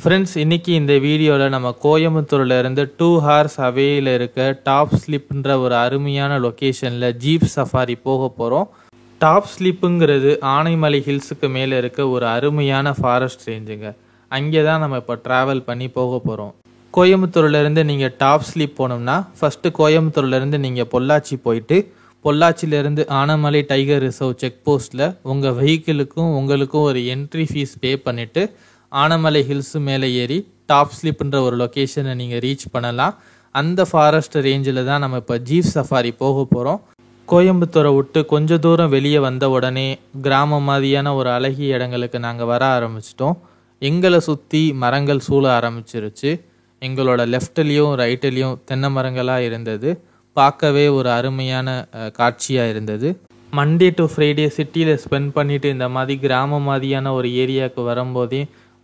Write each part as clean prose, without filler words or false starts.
Friends, இன்னைக்கு இந்த வீடியோவில் நம்ம கோயம்புத்தூர்ல இருந்து 2 hours அவேயில் இருக்க டாப் ஸ்லிப்ன்ற ஒரு அருமையான லொக்கேஷனில் ஜீப் சஃபாரி போக போகிறோம். டாப் ஸ்லிப்புங்கிறது ஆனைமலை ஹில்ஸுக்கு மேலே இருக்க ஒரு அருமையான ஃபாரஸ்ட் ரேஞ்சுங்க. அங்கே தான் நம்ம இப்போ ட்ராவல் பண்ணி போக போகிறோம். கோயம்புத்தூர்லேருந்து நீங்கள் டாப் ஸ்லிப் போனோம்னா ஃபஸ்ட்டு கோயம்புத்தூர்லேருந்து நீங்கள் பொள்ளாச்சி போயிட்டு பொள்ளாச்சியிலேருந்து ஆனைமலை டைகர் ரிசர்வ் செக் போஸ்ட்டில் உங்கள் வெஹிக்கிளுக்கும் உங்களுக்கும் ஒரு என்ட்ரி ஃபீஸ் பே பண்ணிவிட்டு ஆனைமலை ஹில்ஸு மேலே ஏறி டாப் ஸ்லிப்ன்ற ஒரு லொக்கேஷனை நீங்கள் ரீச் பண்ணலாம். அந்த ஃபாரஸ்ட் ரேஞ்சில் தான் நம்ம இப்போ ஜீப் சஃபாரி போக போகிறோம். கோயம்புத்தூரை விட்டு கொஞ்சம் தூரம் வெளியே வந்த உடனே கிராமம் மாதிரியான ஒரு அழகிய இடங்களுக்கு நாங்கள் வர ஆரம்பிச்சிட்டோம். எங்களை சுற்றி மரங்கள் சூழ ஆரம்பிச்சிருச்சு. எங்களோட லெஃப்ட்லேயும் ரைட்லேயும் தென்னை மரங்களாக இருந்தது. பார்க்கவே ஒரு அருமையான காட்சியாக இருந்தது. மண்டே டு ஃப்ரைடே சிட்டியில் ஸ்பெண்ட் பண்ணிவிட்டு இந்த மாதிரி கிராமம் மாதிரியான ஒரு ஏரியாவுக்கு வரும்போதே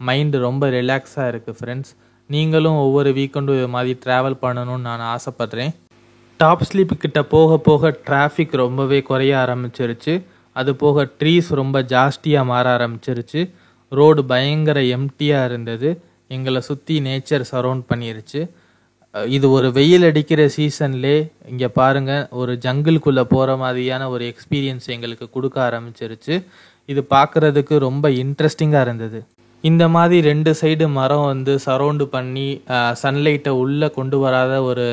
மைண்டு ரொம்ப ரிலாக்ஸாக இருக்குது. ஃப்ரெண்ட்ஸ், நீங்களும் ஒவ்வொரு வீக்கெண்டும் இது மாதிரி ட்ராவல் பண்ணணும்னு நான் ஆசைப்பட்றேன். டாப் ஸ்லிப் கிட்ட போக போக டிராஃபிக் ரொம்பவே குறைய ஆரம்பிச்சிருச்சு. அது போக ட்ரீஸ் ரொம்ப ஜாஸ்தியாக மாற ஆரம்பிச்சிருச்சு. ரோடு பயங்கர எம்டியாக இருந்தது. எங்களை சுற்றி நேச்சர் சரௌண்ட் பண்ணிருச்சு. இது ஒரு வெயில் அடிக்கிற சீசன்லே இங்கே பாருங்கள், ஒரு ஜங்கிள்குள்ளே போகிற மாதிரியான ஒரு எக்ஸ்பீரியன்ஸ் எங்களுக்கு கொடுக்க ஆரம்பிச்சிருச்சு. இது பார்க்குறதுக்கு ரொம்ப இன்ட்ரெஸ்டிங்காக இருந்தது. இந்த மாதிரி 2 சைடு மரம் சரௌண்டு பண்ணி சன்லைட்டை உள்ளே கொண்டு வராத ஒரு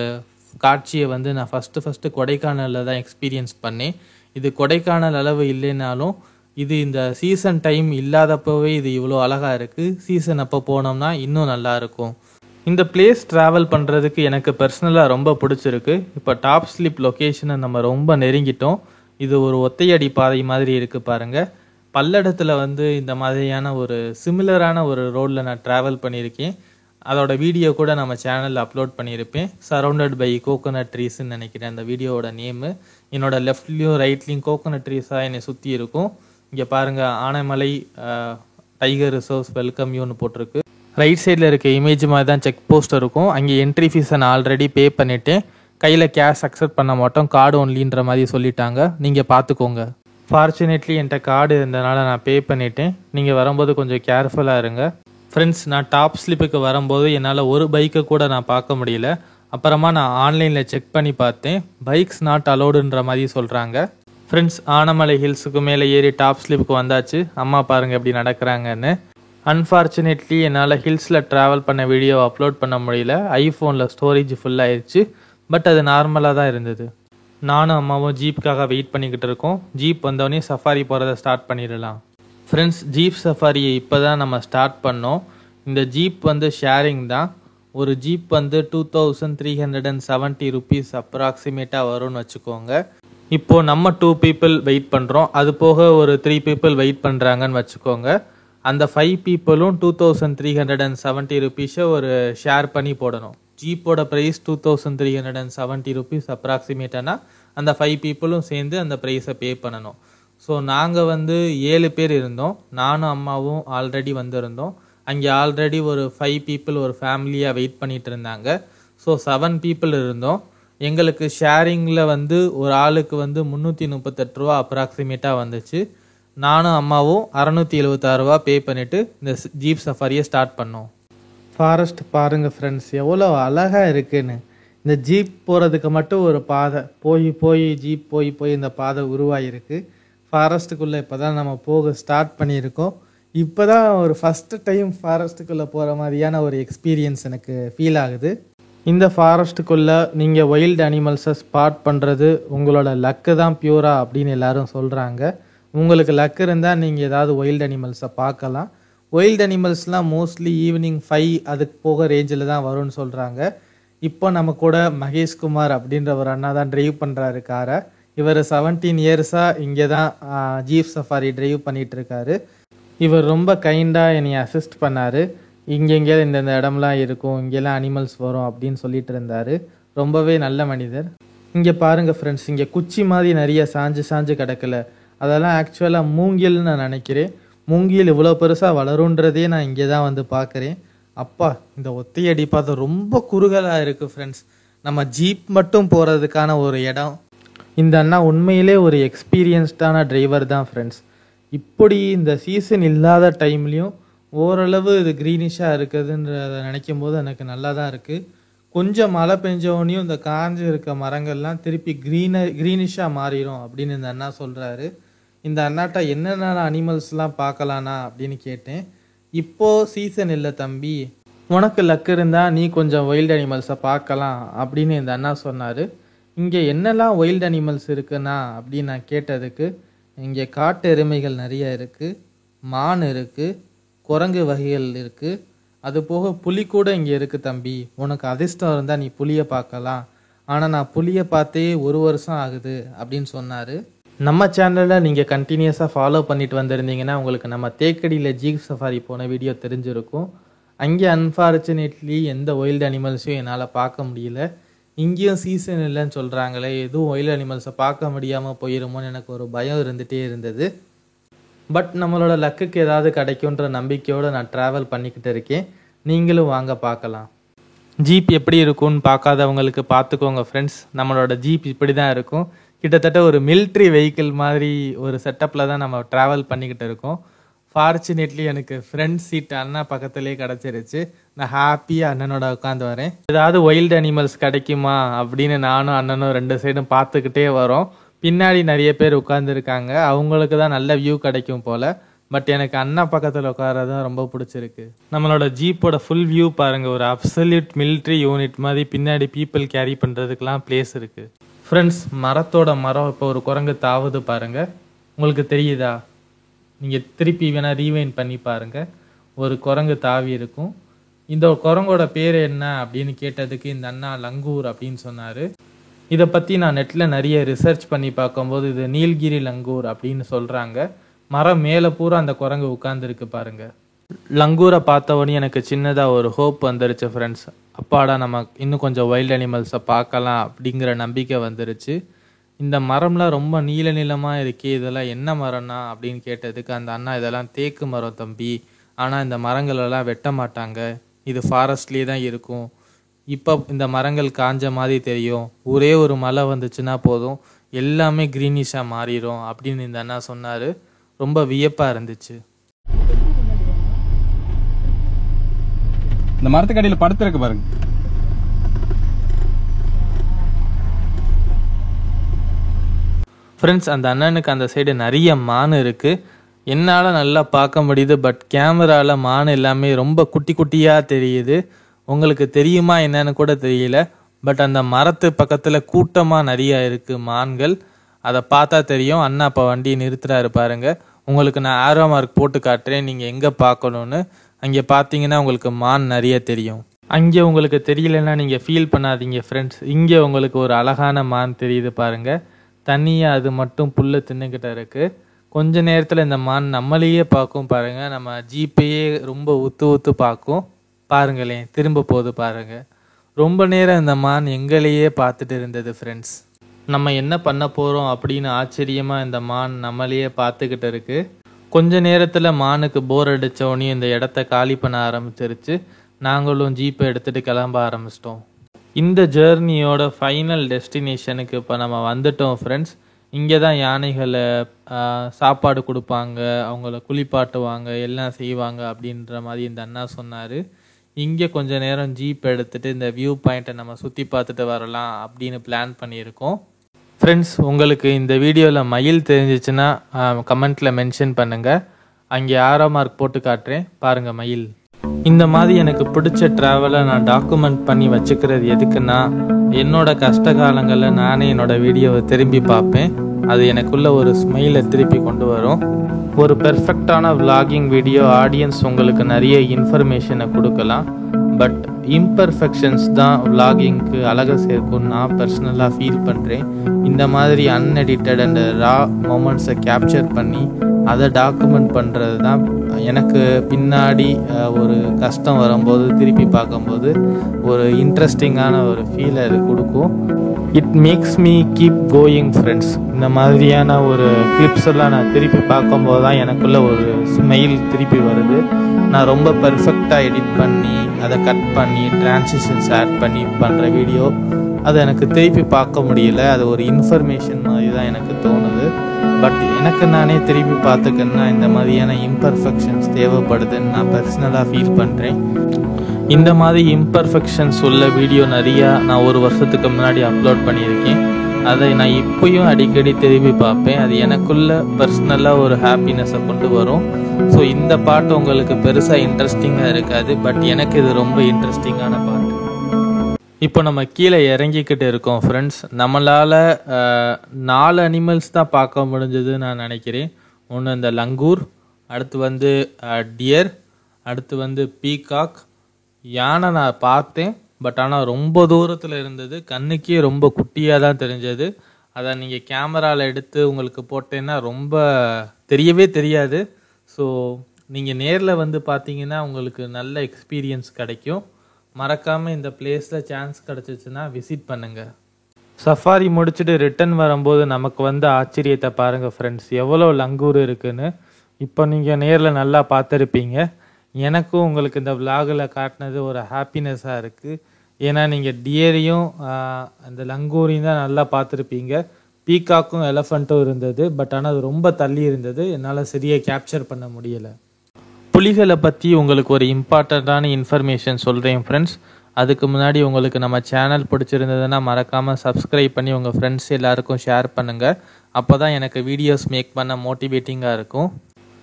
காட்சியை நான் ஃபஸ்ட்டு கொடைக்கானலில் தான் எக்ஸ்பீரியன்ஸ் பண்ணேன். இது கொடைக்கானல் அளவு இல்லைனாலும் இது இந்த சீசன் டைம் இல்லாதப்பவே இது இவ்வளோ அழகாக இருக்குது. சீசன் அப்போ போனோம்னா இன்னும் நல்லாயிருக்கும். இந்த பிளேஸ் ட்ராவல் பண்ணுறதுக்கு எனக்கு பர்சனலாக ரொம்ப பிடிச்சிருக்கு. இப்போ டாப் ஸ்லிப் லொக்கேஷனை நம்ம ரொம்ப நெருங்கிட்டோம். இது ஒரு ஒத்தையடி பாதை மாதிரி இருக்குது பாருங்கள். பல்லடத்தில் இந்த மாதிரியான ஒரு சிமிலரான ஒரு ரோடில் நான் ட்ராவல் பண்ணியிருக்கேன். அதோட வீடியோ கூட நம்ம சேனலில் அப்லோட் பண்ணியிருப்பேன். சரௌண்டட் பை கோகோனட் ட்ரீஸ்ன்னு நினைக்கிறேன் அந்த வீடியோவோட நேமு. என்னோட லெஃப்ட்லேயும் ரைட்லேயும் கோகோனட் ட்ரீஸாக என்னை சுற்றி இருக்கும். இங்கே பாருங்கள், ஆனைமலை டைகர் ரிசர்வ்ஸ் வெல்கம் யூன்னு போட்டிருக்கு. ரைட் சைடில் இருக்க இமேஜ் மாதிரி தான் செக் போஸ்ட் இருக்கும். அங்கே என்ட்ரி ஃபீஸை நான் ஆல்ரெடி பே பண்ணிவிட்டேன். கையில் கேஷ் அக்செப்ட் பண்ண மாட்டோம், கார்டு ஒன்லின்ற மாதிரி சொல்லிட்டாங்க. நீங்கள் பார்த்துக்கோங்க. ஃபார்ச்சுனேட்லி என்கிட்ட கார்டு இருந்தனால நான் பே பண்ணிட்டேன். நீங்கள் வரும்போது கொஞ்சம் கேர்ஃபுல்லாக இருங்க. ஃப்ரெண்ட்ஸ், நான் டாப் ஸ்லிப்புக்கு வரும்போது என்னால் ஒரு பைக்கை கூட நான் பார்க்க முடியல. அப்புறமா நான் ஆன்லைனில் செக் பண்ணி பார்த்தேன். பைக்ஸ் நாட் அலோடுன்ற மாதிரி சொல்கிறாங்க. ஃப்ரெண்ட்ஸ், ஆனைமலை ஹில்ஸுக்கு மேலே ஏறி டாப் ஸ்லிப்புக்கு வந்தாச்சு. அம்மா பாருங்கள் எப்படி நடக்கிறாங்கன்னு. அன்ஃபார்ச்சுனேட்லி என்னால் ஹில்ஸில் ட்ராவல் பண்ண வீடியோ அப்லோட் பண்ண முடியல. ஐஃபோனில் ஸ்டோரேஜ் ஃபுல்லாகிடுச்சு. பட் அது நார்மலாக தான் இருந்தது. நானும் அம்மாவும் ஜீப்புக்காக வெயிட் பண்ணிக்கிட்டு இருக்கோம். ஜீப் வந்தோடனே சஃபாரி போகிறத ஸ்டார்ட் பண்ணிடலாம். ஃப்ரெண்ட்ஸ், ஜீப் சஃபாரியை இப்போ தான் நம்ம ஸ்டார்ட் பண்ணோம். இந்த ஜீப் ஷேரிங் தான். ஒரு ஜீப் 2370 rupees அப்ராக்சிமேட்டாக வரும்னு வச்சுக்கோங்க. இப்போது நம்ம 2 people வெயிட் பண்ணுறோம். அது போக ஒரு 3 people வெயிட் பண்ணுறாங்கன்னு வச்சுக்கோங்க. அந்த 5 peopleம் 2370 rupees ஒரு ஷேர் பண்ணி போடணும். ஜீப்போட ப்ரைஸ் 2370 rupees அப்ராக்சிமேட்டானா அந்த 5 peopleம் சேர்ந்து அந்த ப்ரைஸை பே பண்ணணும். ஸோ நாங்கள் 7 பேர் இருந்தோம். நானும் அம்மாவும் ஆல்ரெடி வந்திருந்தோம். அங்கே ஆல்ரெடி ஒரு 5 people ஒரு ஃபேமிலியாக வெயிட் பண்ணிகிட்டு இருந்தாங்க. ஸோ 7 people இருந்தோம். எங்களுக்கு ஷேரிங்கில் ஒரு ஆளுக்கு 338 ரூபா அப்ராக்சிமேட்டாக வந்துச்சு. நானும் அம்மாவும் 676 ரூபா பே பண்ணிவிட்டு இந்த ஜீப் சஃபாரியை ஸ்டார்ட் பண்ணோம். ஃபாரஸ்ட் பாருங்கள் ஃப்ரெண்ட்ஸ், எவ்வளோ அழகாக இருக்குன்னு. இந்த ஜீப் போகிறதுக்கு மட்டும் ஒரு பாதை போய் ஜீப் போய் இந்த பாதை உருவாகிருக்கு. ஃபாரஸ்ட்டுக்குள்ளே இப்போ தான் நம்ம போக ஸ்டார்ட் பண்ணியிருக்கோம். இப்போ தான் ஒரு ஃபஸ்ட்டு டைம் ஃபாரஸ்ட்டுக்குள்ளே போகிற மாதிரியான ஒரு எக்ஸ்பீரியன்ஸ் எனக்கு ஃபீல் ஆகுது. இந்த ஃபாரஸ்ட்டுக்குள்ளே நீங்கள் வைல்டு அனிமல்ஸை ஸ்பாட் பண்ணுறது உங்களோட லக்கு தான் பியூரா அப்படின்னு எல்லாரும் சொல்கிறாங்க. உங்களுக்கு லக்கு இருந்தால் நீங்கள் ஏதாவது வைல்டு அனிமல்ஸை பார்க்கலாம். வைல்டு அனிமல்ஸ்லாம் மோஸ்ட்லி ஈவினிங் 5 அதுக்கு போக ரேஞ்சில் தான் வரும்னு சொல்கிறாங்க. இப்போ நம்ம கூட மகேஷ்குமார் அப்படின்ற ஒரு அண்ணா தான் ட்ரைவ் பண்ணுறாரு காரை. இவர் 17 இயர்ஸாக இங்கே தான் ஜீப் சஃபாரி ட்ரைவ் பண்ணிகிட்ருக்காரு. இவர் ரொம்ப கைண்டாக என்னை அசிஸ்ட் பண்ணார். எங்கேயாவது இந்த இடம்லாம் இருக்கும், இங்கெல்லாம் அனிமல்ஸ் வரும் அப்படின்னு சொல்லிட்டு இருந்தார். ரொம்பவே நல்ல மனிதர். இங்கே பாருங்கள் ஃப்ரெண்ட்ஸ், இங்கே குச்சி மாதிரி நிறைய சாஞ்சு கிடக்கல. அதெல்லாம் ஆக்சுவலாக மூங்கில்னு நான் நினைக்கிறேன். மூங்கில் இவ்வளோ பெருசாக வளருன்றதே நான் இங்கே தான் பார்க்குறேன். அப்பா, இந்த ஒத்தையடி பார்த்து ரொம்ப குறுகலாக இருக்குது ஃப்ரெண்ட்ஸ். நம்ம ஜீப் மட்டும் போகிறதுக்கான ஒரு இடம். இந்த அண்ணா உண்மையிலே ஒரு எக்ஸ்பீரியன்ஸ்டான டிரைவர் தான் ஃப்ரெண்ட்ஸ். இப்படி இந்த சீசன் இல்லாத டைம்லேயும் ஓரளவு இது க்ரீனிஷாக இருக்குதுன்றதை நினைக்கும் போது எனக்கு நல்லா தான் இருக்குது. கொஞ்சம் மழை பெஞ்சோடனையும் இந்த காஞ்சு இருக்க மரங்கள்லாம் திருப்பி க்ரீனிஷாக மாறிடும் அப்படின்னு இந்த அண்ணா சொல்கிறாரு. இந்த அண்ணாட்ட என்னென்ன அனிமல்ஸ்லாம் பார்க்கலாண்ணா அப்படின்னு கேட்டேன். இப்போது சீசன் இல்லை தம்பி, உனக்கு லக்கு இருந்தால் நீ கொஞ்சம் வைல்டு அனிமல்ஸை பார்க்கலாம் அப்படின்னு இந்த அண்ணா சொன்னார். இங்கே என்னெல்லாம் வைல்டு அனிமல்ஸ் இருக்குண்ணா அப்படின்னு நான் கேட்டதுக்கு, இங்கே காட்டு எருமைகள் நிறைய இருக்குது, மான் இருக்குது, குரங்கு வகைகள் இருக்குது, அது போக புலி கூட இங்கே இருக்குது தம்பி. உனக்கு அதிர்ஷ்டம் இருந்தால் நீ புலியை பார்க்கலாம், ஆனால் நான் புலியை பார்த்தே 1 வருஷம் ஆகுது அப்படின்னு சொன்னார். நம்ம சேனலில் நீங்கள் கண்டினியூஸாக ஃபாலோ பண்ணிட்டு வந்திருந்தீங்கன்னா உங்களுக்கு நம்ம தேக்கடியில் ஜீப் சஃபாரி போன வீடியோ தெரிஞ்சிருக்கும். அங்கே அன்ஃபார்ச்சுனேட்லி எந்த வைல்டு அனிமல்ஸையும் என்னால் பார்க்க முடியல. இங்கேயும் சீசன் இல்லைன்னு சொல்கிறாங்களே, எதுவும் வைல்டு அனிமல்ஸை பார்க்க முடியாமல் போயிருமோன்னு எனக்கு ஒரு பயம் இருந்துகிட்டே இருந்தது. பட் நம்மளோட லக்குக்கு ஏதாவது கிடைக்குன்ற நம்பிக்கையோடு நான் ட்ராவல் பண்ணிக்கிட்டு இருக்கேன். நீங்களும் வாங்க பார்க்கலாம். ஜீப் எப்படி இருக்கும்னு பார்க்காதவங்களுக்கு பார்த்துக்கோங்க ஃப்ரெண்ட்ஸ். நம்மளோட ஜீப் இப்படி தான் இருக்கும். கிட்டத்தட்ட ஒரு மிலிட்ரி வெஹிக்கிள் மாதிரி ஒரு செட்டப்பில் தான் நம்ம ட்ராவல் பண்ணிக்கிட்டு இருக்கோம். ஃபார்ச்சுனேட்லி எனக்கு ஃப்ரண்ட் சீட் அண்ணா பக்கத்துலேயே கிடச்சிருச்சு. நான் ஹாப்பியாக அண்ணனோட உட்காந்து வரேன். ஏதாவது வைல்டு அனிமல்ஸ் கிடைக்குமா அப்படின்னு நானும் அண்ணனும் 2 சைடும் பார்த்துக்கிட்டே வரோம். பின்னாடி நிறைய பேர் உட்காந்துருக்காங்க, அவங்களுக்கு தான் நல்ல வியூ கிடைக்கும் போல். பட் எனக்கு அண்ணா பக்கத்தில் உட்காரதான் ரொம்ப பிடிச்சிருக்கு. நம்மளோட ஜீப்போட ஃபுல் வியூ பாருங்கள். ஒரு அப்சல்யூட் மிலிட்ரி யூனிட் மாதிரி பின்னாடி பீப்புள் கேரி பண்ணுறதுக்கெலாம் பிளேஸ் இருக்குது. ஃப்ரெண்ட்ஸ், மரத்தோட மரம் இப்போ ஒரு குரங்கு தாவுது பாருங்கள். உங்களுக்கு தெரியுதா? நீங்கள் திருப்பி வேணால் ரீவைண்ட் பண்ணி பாருங்கள். ஒரு குரங்கு தாவி இருக்கும். இந்த குரங்கோட பேர் என்ன அப்படின்னு கேட்டதுக்கு இந்த அண்ணா லங்கூர் அப்படின்னு சொன்னார். இதை பற்றி நான் நெட்டில் நிறைய ரிசர்ச் பண்ணி பார்க்கும்போது இது நீல்கிரி லங்கூர் அப்படின்னு சொல்கிறாங்க. மரம் மேலே பூரா அந்த குரங்கு உட்காந்துருக்கு பாருங்கள். லங்கூரை பார்த்தவொடனே எனக்கு சின்னதாக ஒரு ஹோப் வந்துருச்சு ஃப்ரெண்ட்ஸ். அப்பாடா, நம்ம இன்னும் கொஞ்சம் வைல்டு அனிமல்ஸை பார்க்கலாம் அப்படிங்கிற நம்பிக்கை வந்துருச்சு. இந்த மரம்லாம் ரொம்ப நீள நீளமாக இருக்கே, இதெல்லாம் என்ன மரம்னா அப்படின்னு கேட்டதுக்கு அந்த அண்ணா, இதெல்லாம் தேக்கு மரம் தம்பி, ஆனால் இந்த மரங்களெல்லாம் வெட்ட மாட்டாங்க, இது ஃபாரஸ்ட்லேயே தான் இருக்கும். இப்போ இந்த மரங்கள் காஞ்ச மாதிரி தெரியும், ஒரே ஒரு மழை வந்துச்சுன்னா போதும் எல்லாமே க்ரீனிஷாக மாறிடும் அப்படின்னு இந்த அண்ணா சொன்னார். ரொம்ப வியப்பாக இருந்துச்சு. இந்த மரத்துக்கு அடியில் படுத்துருக்கு பாருங்க. ஃப்ரெண்ட்ஸ், அந்த அண்ணனுக்கு அந்த சைடு நிறைய மான் இருக்குது. என்னால் நல்லா பார்க்க முடியுது. பட் கேமராவில் மான் எல்லாமே ரொம்ப குட்டி குட்டியாக தெரியுது. உங்களுக்கு தெரியுமா என்னன்னு கூட தெரியல. பட் அந்த மரத்து பக்கத்தில் கூட்டமாக நிறைய இருக்குது மான்கள். அதை பார்த்தா தெரியும். அண்ணா இப்போ வண்டியை நிறுத்துறாரு பாருங்க. உங்களுக்கு நான் ஆரோ மார்க் போட்டு காட்டுறேன், நீங்கள் எங்கே பார்க்கணுன்னு. அங்கே பார்த்தீங்கன்னா உங்களுக்கு மான் நிறைய தெரியும். அங்கே உங்களுக்கு தெரியலன்னா நீங்கள் ஃபீல் பண்ணாதீங்க ஃப்ரெண்ட்ஸ். இங்கே உங்களுக்கு ஒரு அழகான மான் தெரியுது பாருங்கள். தனியாக அது மட்டும் புல்லை தின்னுக்கிட்ட இருக்குது. கொஞ்ச நேரத்தில் இந்த மான் நம்மளையே பார்க்கும் பாருங்கள். நம்ம ஜீப்பையே ரொம்ப ஊத்து பார்க்கும் பாருங்களேன். திரும்ப போகுது பாருங்கள். ரொம்ப நேரம் இந்த மான் எங்களையே பார்த்துட்டு இருந்தது ஃப்ரெண்ட்ஸ். நம்ம என்ன பண்ண போகிறோம் அப்படின்னு ஆச்சரியமாக இந்த மான் நம்மளையே பார்த்துக்கிட்டு இருக்குது. கொஞ்ச நேரத்தில் மானுக்கு போர் அடித்தோடனே இந்த இடத்த காலி பண்ண ஆரம்பிச்சிருச்சு. நாங்களும் ஜீப்பை எடுத்துகிட்டு கிளம்ப ஆரம்பிச்சிட்டோம். இந்த ஜேர்னியோட ஃபைனல் டெஸ்டினேஷனுக்கு இப்போ நம்ம வந்துட்டோம் ஃப்ரெண்ட்ஸ். இங்கே தான் யானைகளை சாப்பாடு கொடுப்பாங்க, அவங்கள குளிப்பாட்டுவாங்க, எல்லாம் செய்வாங்க அப்படின்ற மாதிரி இந்த அண்ணா சொன்னார். இங்கே கொஞ்ச நேரம் ஜீப் எடுத்துகிட்டு இந்த வியூ பாயிண்ட்டை நம்ம சுற்றி பார்த்துட்டு வரலாம் அப்படின்னு பிளான் பண்ணியிருக்கோம். ஃப்ரெண்ட்ஸ், உங்களுக்கு இந்த வீடியோவில் மயில் தெரிஞ்சிச்சுன்னா கமெண்ட்டில் மென்ஷன் பண்ணுங்கள். அங்கே ஆரோ மார்க் போட்டு காட்டுறேன் பாருங்கள் மயில். இந்த மாதிரி எனக்கு பிடிச்ச ட்ராவலை நான் டாக்குமெண்ட் பண்ணி வச்சுக்கிறது எதுக்குன்னா, என்னோட கஷ்ட காலங்களில் நானே என்னோட வீடியோவை திரும்பி பார்ப்பேன். அது எனக்குள்ள ஒரு ஸ்மைலை திருப்பி கொண்டு வரும். ஒரு பெர்ஃபெக்டான விலாகிங் வீடியோ ஆடியன்ஸ் உங்களுக்கு நிறைய இன்ஃபர்மேஷனை கொடுக்கலாம். பட் இம்பர்ஃபெக்ஷன்ஸ் தான் விலாகிங்க்கு அழகாக சேர்க்கும்னு நான் பர்சனலாக ஃபீல் பண்ணுறேன். இந்த மாதிரி அன்எடிட்டட் அண்ட் ரா மொமெண்ட்ஸை கேப்சர் பண்ணி அதை டாக்குமெண்ட் பண்ணுறது தான் எனக்கு பின்னாடி ஒரு கஷ்டம் வரும்போது திருப்பி பார்க்கும்போது ஒரு இன்ட்ரெஸ்டிங்கான ஒரு ஃபீலை அது கொடுக்கும். It makes me keep going friends. இந்த மாதிரியான ஒரு கிளிப்ஸ் எல்லாம் நான் திருப்பி பார்க்கும்போது தான் எனக்குள்ள ஒரு ஸ்மைல் திருப்பி வருது. நான் ரொம்ப பெர்ஃபெக்டாக எடிட் பண்ணி அதை கட் பண்ணி டிரான்சிஷன்ஸ் ஆட் பண்ணி பண்ணுற வீடியோ அதை எனக்கு திருப்பி பார்க்க முடியல. அது ஒரு இன்ஃபர்மேஷன் மாதிரி தான் எனக்கு தோணுது. பட் எனக்கு நானே திரும்பி பார்த்துக்கன்னா இந்த மாதிரியான இம்பர்ஃபெக்ஷன்ஸ் தேவைப்படுதுன்னு நான் பர்சனலாக ஃபீல் பண்ணுறேன். இந்த மாதிரி இம்பர்ஃபெக்ஷன்ஸ் உள்ள வீடியோ நிறையா நான் ஒரு வருஷத்துக்கு முன்னாடி அப்லோட் பண்ணியிருக்கேன். அதை நான் இப்போயும் அடிக்கடி திரும்பி பார்ப்பேன். அது எனக்குள்ள பர்சனலாக ஒரு ஹாப்பினஸை கொண்டு வரும். ஸோ இந்த பாட்டு உங்களுக்கு பெருசாக இன்ட்ரெஸ்டிங்காக இருக்காது, பட் எனக்கு இது ரொம்ப இன்ட்ரெஸ்டிங்கான பாட்டு. இப்போ நம்ம கீழே இறங்கிக்கிட்டு இருக்கோம் ஃப்ரெண்ட்ஸ். நம்மளால் 4 அனிமல்ஸ் தான் பார்க்க முடிஞ்சதுன்னு நான் நினைக்கிறேன். ஒன்று இந்த லங்கூர், அடுத்து டியர், அடுத்து பீகாக். யானை நான் பார்த்தேன், பட் ஆனால் ரொம்ப தூரத்தில் இருந்தது, கண்ணுக்கே ரொம்ப குட்டியாக தான் தெரிஞ்சது. அதை நீங்கள் கேமராவில் எடுத்து உங்களுக்கு போட்டேன்னா ரொம்ப தெரியவே தெரியாது. ஸோ நீங்கள் நேரில் பார்த்தீங்கன்னா உங்களுக்கு நல்ல எக்ஸ்பீரியன்ஸ் கிடைக்கும். மறக்காமல் இந்த பிளேஸில் சான்ஸ் கிடச்சிச்சின்னா விசிட் பண்ணுங்கள். சஃபாரி முடிச்சுட்டு ரிட்டன் வரும்போது நமக்கு ஆச்சரியத்தை பாருங்கள் ஃப்ரெண்ட்ஸ், எவ்வளோ லங்கூர் இருக்குன்னு. இப்போ நீங்கள் நேரில் நல்லா பார்த்துருப்பீங்க. எனக்கும் உங்களுக்கு இந்த விலாகில் காட்டினது ஒரு ஹாப்பினஸ்ஸாக இருக்குது. ஏன்னா நீங்கள் டியரையும் அந்த லங்கூரையும் தான் நல்லா பார்த்துருப்பீங்க. பீகாக்கும் எலஃபண்ட்டும் இருந்தது, பட் ஆனால் அது ரொம்ப தள்ளி இருந்தது, என்னால் சரியாக கேப்சர் பண்ண முடியலை. புலிகளை பற்றி உங்களுக்கு ஒரு இம்பார்ட்டண்ட்டான இன்ஃபர்மேஷன் சொல்கிறேன் ஃப்ரெண்ட்ஸ். அதுக்கு முன்னாடி உங்களுக்கு நம்ம சேனல் பிடிச்சிருந்ததுன்னா மறக்காமல் சப்ஸ்கிரைப் பண்ணி உங்கள் ஃப்ரெண்ட்ஸ் எல்லாருக்கும் ஷேர் பண்ணுங்கள். அப்போ தான் எனக்கு வீடியோஸ் மேக் பண்ண மோட்டிவேட்டிங்காக இருக்கும்.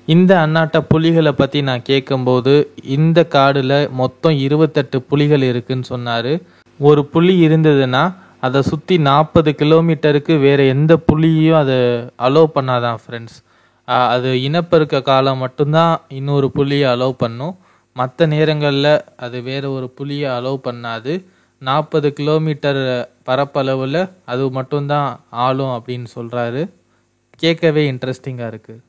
இந்த அண்ணாட்ட புலிகளை பற்றி நான் கேட்கும்போது இந்த காடில் மொத்தம் 28 புலிகள் இருக்குன்னு சொன்னார். ஒரு புலி இருந்ததுன்னா அதை சுற்றி 40 கிலோமீட்டருக்கு வேறு எந்த புலியையும் அதை அலோவ் பண்ணாதான் ஃப்ரெண்ட்ஸ். அது இனப்பெருக்க காலம் மட்டும்தான் இன்னொரு புலியை அலோவ் பண்ணும். மற்ற நேரங்களில் அது வேறு ஒரு புலியை அலோவ் பண்ணாது. 40 கிலோமீட்டர் பரப்பளவில் அது மட்டும்தான் ஆளும் அப்படின்னு சொல்கிறாரு. கேட்கவே இன்ட்ரெஸ்டிங்காக இருக்குது.